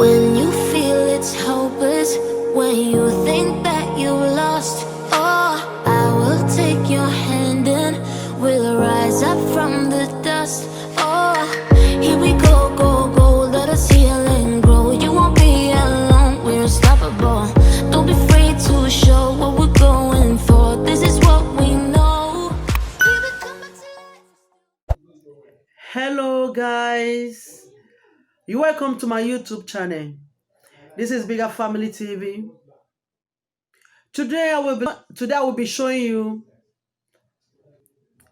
When you feel it's hopeless, when you think that you lost, oh, I will take your hand and we'll rise up from the dust. Oh, here we go, go, go, let us heal and grow. You won't be alone, we're unstoppable. Don't be afraid to show what we're going for. This is what we know. Hello guys, you're welcome to my YouTube channel. This is Bigger Family TV. Today I will be showing you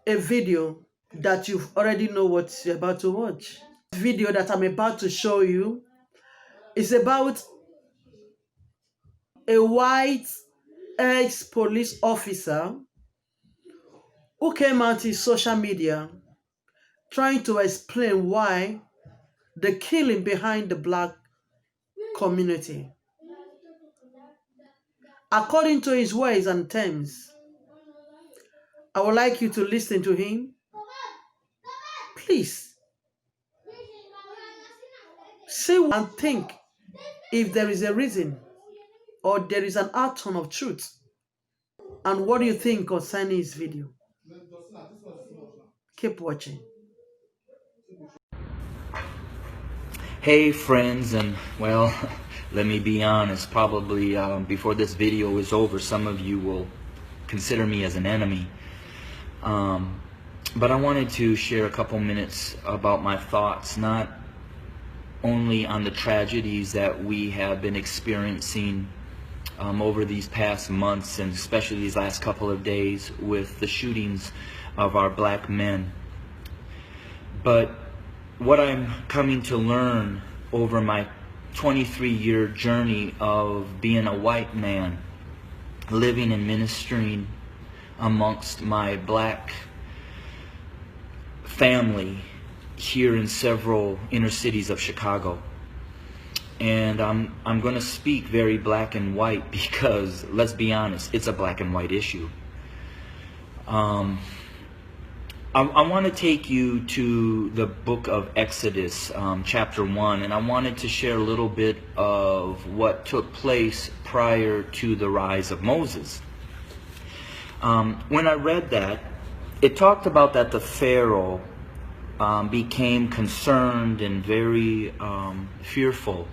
a video that you already know what you're about to watch. The video that I'm about to show you is about a white ex-police officer who came out in social media trying to explain why the killing behind the black community. According to his words and terms, I would like you to listen to him. Please, see and think if there is a reason or there is an outcome of truth. And what do you think concerning his video? Keep watching. Hey friends, and well, let me be honest, probably before this video is over, some of you will consider me as an enemy. But I wanted to share a couple minutes about my thoughts, not only on the tragedies that we have been experiencing over these past months, and especially these last couple of days with the shootings of our black men, but what I'm coming to learn over my 23-year journey of being a white man, living and ministering amongst my black family here in several inner cities of Chicago. And I'm going to speak very black and white because, let's be honest, it's a black and white issue. I want to take you to the book of Exodus, chapter 1, and I wanted to share a little bit of what took place prior to the rise of Moses. When I read that, it talked about that the Pharaoh became concerned and very fearful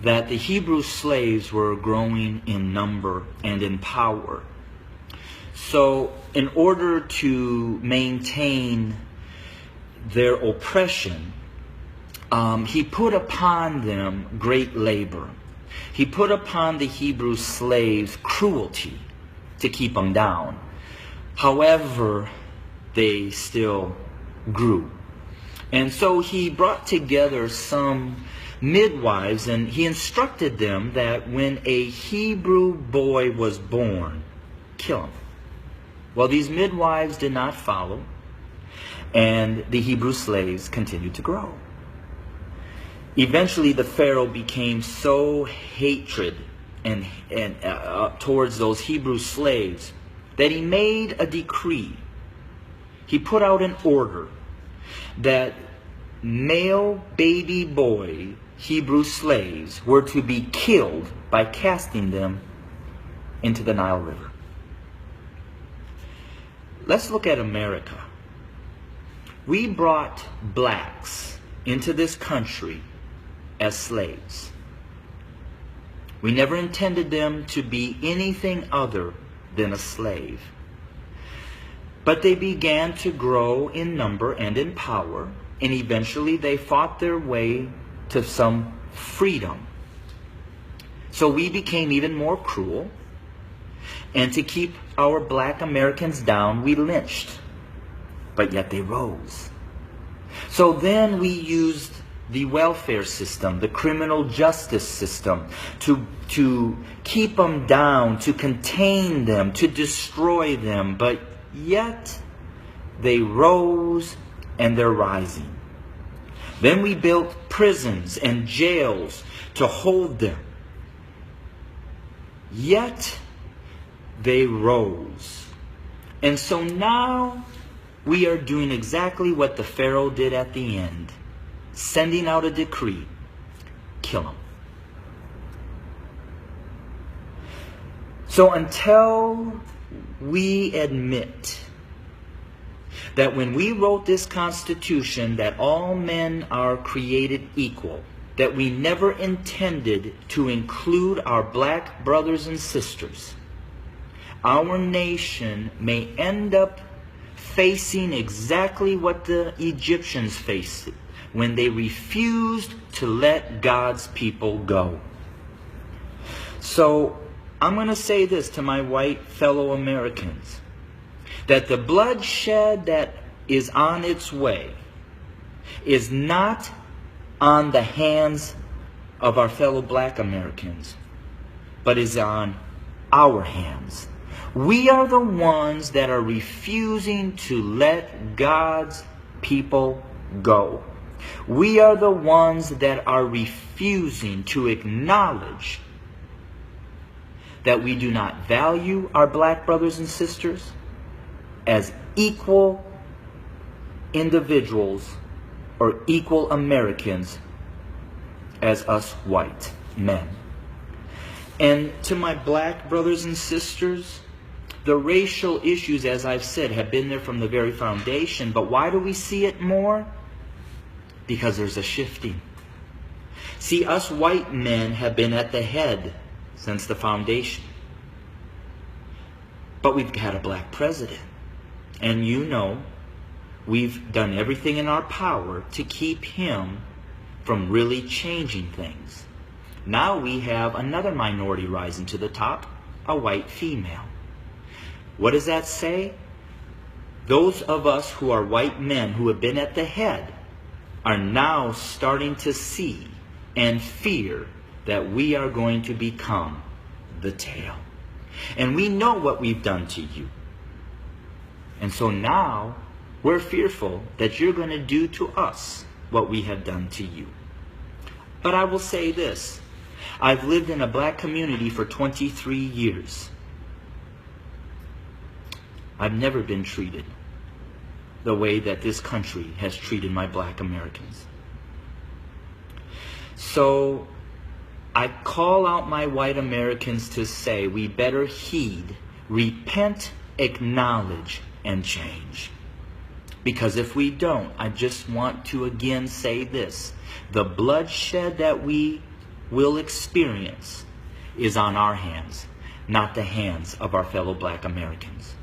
that the Hebrew slaves were growing in number and in power. So in order to maintain their oppression, he put upon them great labor. He put upon the Hebrew slaves cruelty to keep them down. However, they still grew. And so he brought together some midwives, and he instructed them that when a Hebrew boy was born, kill him. Well, these midwives did not follow, and the Hebrew slaves continued to grow. Eventually, the Pharaoh became so hatred and towards those Hebrew slaves that he made a decree. He put out an order that male baby boy Hebrew slaves were to be killed by casting them into the Nile River. Let's look at America. We brought blacks into this country as slaves. We never intended them to be anything other than a slave. But they began to grow in number and in power, and eventually they fought their way to some freedom. So we became even more cruel. And to keep our black Americans down, we lynched. But yet they rose. So then we used the welfare system, the criminal justice system, to keep them down, to contain them, to destroy them. But yet they rose, and they're rising. Then we built prisons and jails to hold them. Yet they rose. And so now we are doing exactly what the Pharaoh did at the end, sending out a decree: kill them. So until we admit that when we wrote this Constitution that all men are created equal, that we never intended to include our black brothers and sisters, our nation may end up facing exactly what the Egyptians faced when they refused to let God's people go. So I'm going to say this to my white fellow Americans, that the bloodshed that is on its way is not on the hands of our fellow black Americans, but is on our hands. We are the ones that are refusing to let God's people go. We are the ones that are refusing to acknowledge that we do not value our black brothers and sisters as equal individuals or equal Americans as us white men. And to my black brothers and sisters, the racial issues, as I've said, have been there from the very foundation. But why do we see it more? Because there's a shifting. See, us white men have been at the head since the foundation. But we've had a black president. And you know, we've done everything in our power to keep him from really changing things. Now we have another minority rising to the top, a white female. What does that say? Those of us who are white men who have been at the head are now starting to see and fear that we are going to become the tail. And we know what we've done to you. And so now we're fearful that you're going to do to us what we have done to you. But I will say this. I've lived in a black community for 23 years. I've never been treated the way that this country has treated my black Americans. So I call out my white Americans to say we better heed, repent, acknowledge, and change. Because if we don't, I just want to again say this. The bloodshed that we will experience is on our hands, not the hands of our fellow black Americans.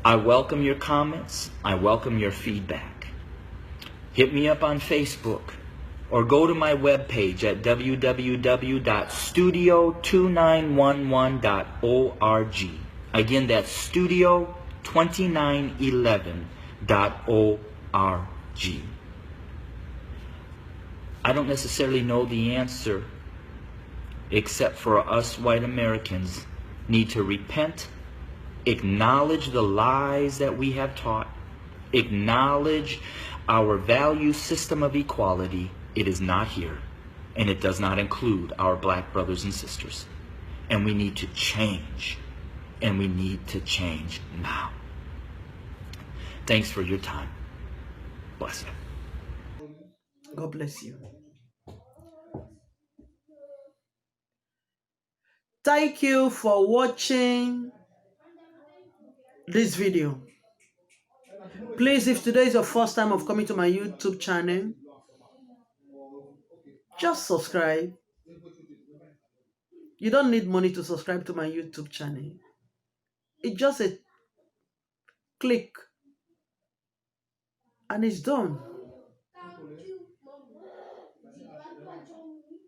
I welcome your comments. I welcome your feedback. Hit me up on Facebook or go to my webpage at www.studio2911.org. Again, that's studio2911.org. I don't necessarily know the answer, except for us white Americans need to repent, acknowledge the lies that we have taught, acknowledge our value system of equality. It is not here, and it does not include our black brothers and sisters. And we need to change, and we need to change now. Thanks for your time. Bless you. God bless you. Thank you for watching this video. Please, if today is your first time of coming to my YouTube channel, just subscribe. You don't need money to subscribe to my YouTube channel. It's just a click and it's done.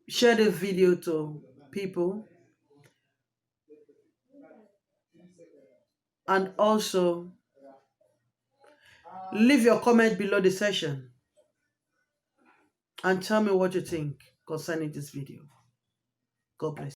Share the video to people. And also, leave your comment below the session and tell me what you think concerning this video. God bless you.